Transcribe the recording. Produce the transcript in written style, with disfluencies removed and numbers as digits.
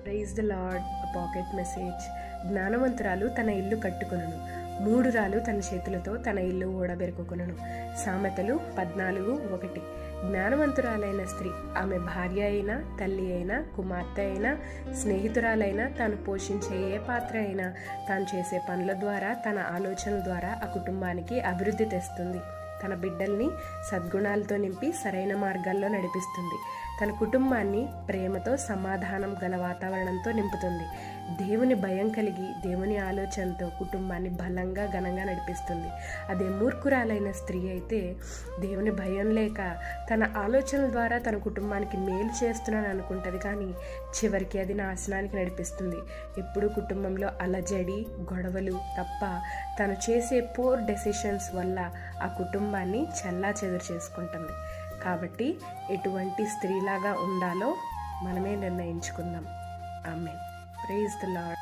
Praise the Lord. Pocket message. జ్ఞానవంతురాలు తన ఇల్లు కట్టుకొనును, మూఢురాలు తన చేతులతో తన ఇల్లు ఊడబెరుకుకొనును. సామెతలు 14:1. జ్ఞానవంతురాలైన స్త్రీ, ఆమె భార్య అయినా, తల్లి అయినా, కుమార్తె అయినా, స్నేహితురాలైనా, తాను పోషించే ఏ పాత్ర అయినా, తాను చేసే పనుల ద్వారా, తన ఆలోచనల ద్వారా ఆ కుటుంబానికి అభివృద్ధి తెస్తుంది. తన బిడ్డల్ని సద్గుణాలతో నింపి సరైన మార్గాల్లో నడిపిస్తుంది. తన కుటుంబాన్ని ప్రేమతో, సమాధానం గల వాతావరణంతో నింపుతుంది. దేవుని భయం కలిగి, దేవుని ఆలోచనతో కుటుంబాన్ని బలంగా, ఘనంగా నడిపిస్తుంది. అదే మూర్ఖురాలైన స్త్రీ అయితే దేవుని భయం లేక తన ఆలోచనల ద్వారా తన కుటుంబానికి మేలు చేస్తున్నాను అనుకుంటుంది, కానీ చివరికి అది నాశనానికి నడిపిస్తుంది. ఎప్పుడూ కుటుంబంలో అలజడి, గొడవలు తప్ప తను చేసే పూర్ డెసిషన్స్ వల్ల ఆ కుటుంబాన్ని చెల్లాచెదురు చేసుకుంటుంది. కాబట్టి ఎటువంటి స్త్రీలాగా ఉండాలో మనమే నిర్ణయించుకుందాం. ఆమేన్. Praise the lord.